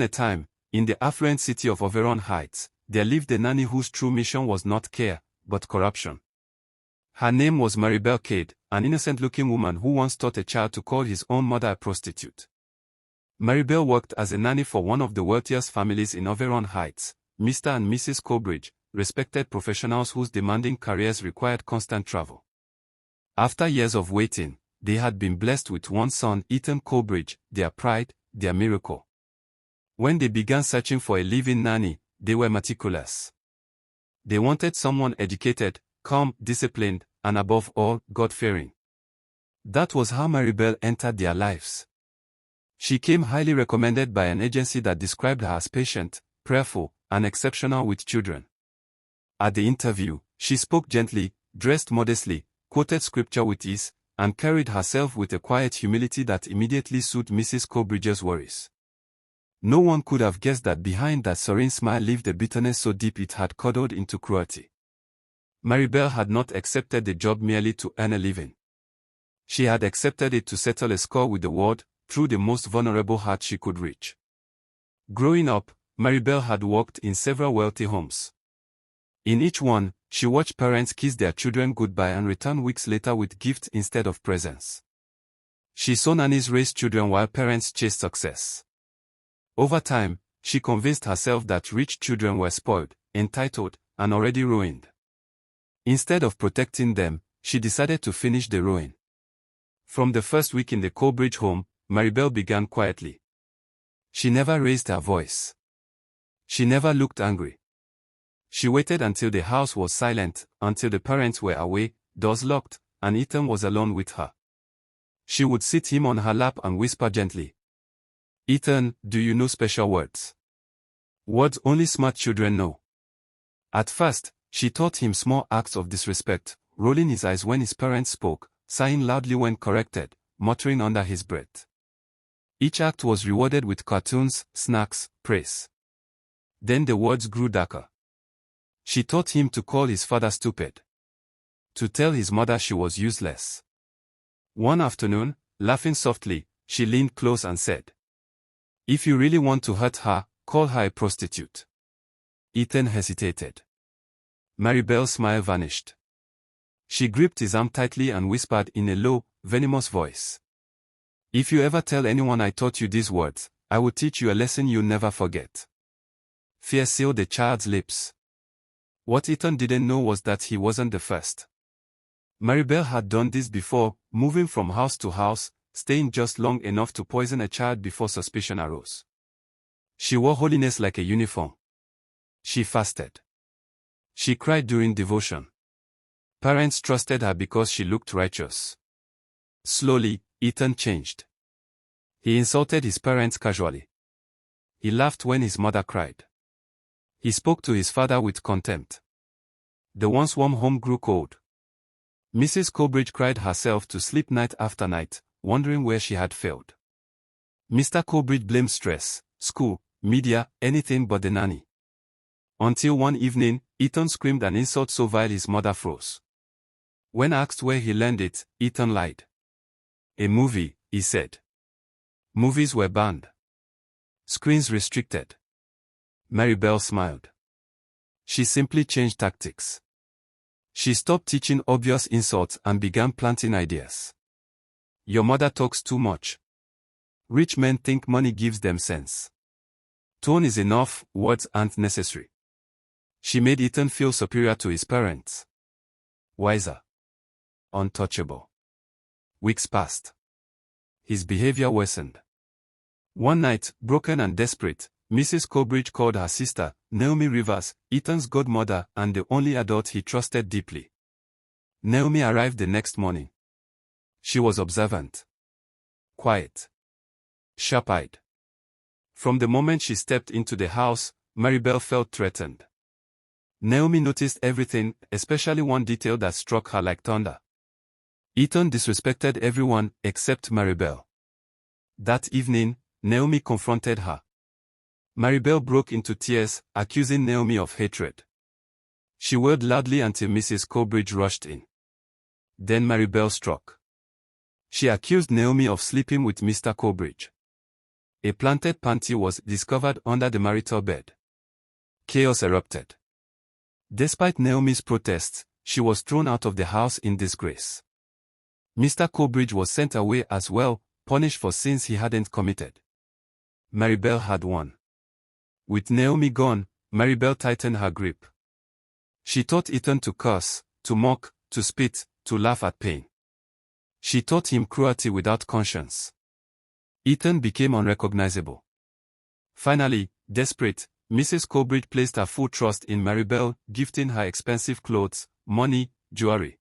a time, in the affluent city of Oberon Heights, there lived a nanny whose true mission was not care, but corruption. Her name was Maribel Cade, an innocent-looking woman who once taught a child to call his own mother a prostitute. Maribel worked as a nanny for one of the wealthiest families in Oberon Heights, Mr. and Mrs. Colbridge, respected professionals whose demanding careers required constant travel. After years of waiting, they had been blessed with one son, Ethan Colbridge, their pride, their miracle. When they began searching for a live-in nanny, they were meticulous. They wanted someone educated, calm, disciplined, and above all, God-fearing. That was how Maribel entered their lives. She came highly recommended by an agency that described her as patient, prayerful, and exceptional with children. At the interview, she spoke gently, dressed modestly, quoted scripture with ease, and carried herself with a quiet humility that immediately soothed Mrs. Colbridge's worries. No one could have guessed that behind that serene smile lived a bitterness so deep it had curdled into cruelty. Maribel had not accepted the job merely to earn a living. She had accepted it to settle a score with the world, through the most vulnerable heart she could reach. Growing up, Maribel had worked in several wealthy homes. In each one, she watched parents kiss their children goodbye and return weeks later with gifts instead of presents. She saw nannies raise children while parents chased success. Over time, she convinced herself that rich children were spoiled, entitled, and already ruined. Instead of protecting them, she decided to finish the ruin. From the first week in the Colbridge home, Maribel began quietly. She never raised her voice. She never looked angry. She waited until the house was silent, until the parents were away, doors locked, and Ethan was alone with her. She would sit him on her lap and whisper gently, "Ethan, do you know special words? Words only smart children know." At first, she taught him small acts of disrespect, rolling his eyes when his parents spoke, sighing loudly when corrected, muttering under his breath. Each act was rewarded with cartoons, snacks, praise. Then the words grew darker. She taught him to call his father stupid, to tell his mother she was useless. One afternoon, laughing softly, she leaned close and said, "If you really want to hurt her, call her a prostitute." Ethan hesitated. Maribel's smile vanished. She gripped his arm tightly and whispered in a low, venomous voice, "If you ever tell anyone I taught you these words, I will teach you a lesson you'll never forget." Fear sealed the child's lips. What Ethan didn't know was that he wasn't the first. Maribel had done this before, moving from house to house, staying just long enough to poison a child before suspicion arose. She wore holiness like a uniform. She fasted. She cried during devotion. Parents trusted her because she looked righteous. Slowly, Ethan changed. He insulted his parents casually. He laughed when his mother cried. He spoke to his father with contempt. The once warm home grew cold. Mrs. Colbridge cried herself to sleep night after night, wondering where she had failed. Mr. Colbridge blamed stress, school, media, anything but the nanny. Until one evening, Ethan screamed an insult so vile his mother froze. When asked where he learned it, Ethan lied. "A movie," he said. Movies were banned. Screens restricted. Maribel smiled. She simply changed tactics. She stopped teaching obvious insults and began planting ideas. "Your mother talks too much. Rich men think money gives them sense. Tone is enough, words aren't necessary." She made Ethan feel superior to his parents. Wiser. Untouchable. Weeks passed. His behavior worsened. One night, broken and desperate, Mrs. Colbridge called her sister, Naomi Rivers, Ethan's godmother and the only adult he trusted deeply. Naomi arrived the next morning. She was observant. Quiet. Sharp-eyed. From the moment she stepped into the house, Maribel felt threatened. Naomi noticed everything, especially one detail that struck her like thunder. Ethan disrespected everyone except Maribel. That evening, Naomi confronted her. Maribel broke into tears, accusing Naomi of hatred. She wailed loudly until Mrs. Colbridge rushed in. Then Maribel struck. She accused Naomi of sleeping with Mr. Colbridge. A planted panty was discovered under the marital bed. Chaos erupted. Despite Naomi's protests, she was thrown out of the house in disgrace. Mr. Colbridge was sent away as well, punished for sins he hadn't committed. Maribel had won. With Naomi gone, Maribel tightened her grip. She taught Ethan to curse, to mock, to spit, to laugh at pain. She taught him cruelty without conscience. Ethan became unrecognizable. Finally, desperate, Mrs. Colbridge placed her full trust in Maribel, gifting her expensive clothes, money, jewelry.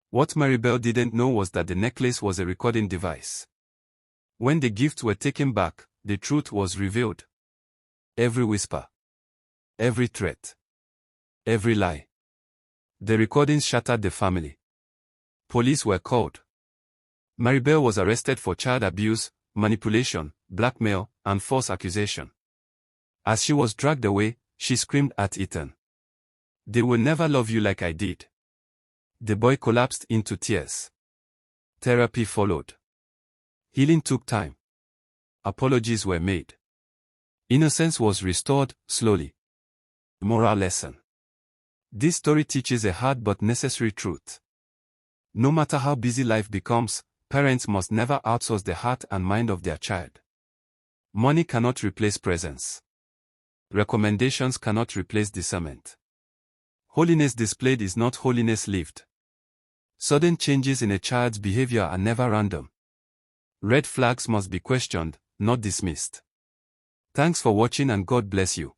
What Maribel didn't know was that the necklace was a recording device. When the gifts were taken back, the truth was revealed. Every whisper. Every threat. Every lie. The recordings shattered the family. Police were called. Maribel was arrested for child abuse, manipulation, blackmail, and false accusation. As she was dragged away, she screamed at Ethan. "They will never love you like I did." The boy collapsed into tears. Therapy followed. Healing took time. Apologies were made. Innocence was restored, slowly. Moral lesson. This story teaches a hard but necessary truth. No matter how busy life becomes, parents must never outsource the heart and mind of their child. Money cannot replace presence. Recommendations cannot replace discernment. Holiness displayed is not holiness lived. Sudden changes in a child's behavior are never random. Red flags must be questioned, not dismissed. Thanks for watching and God bless you.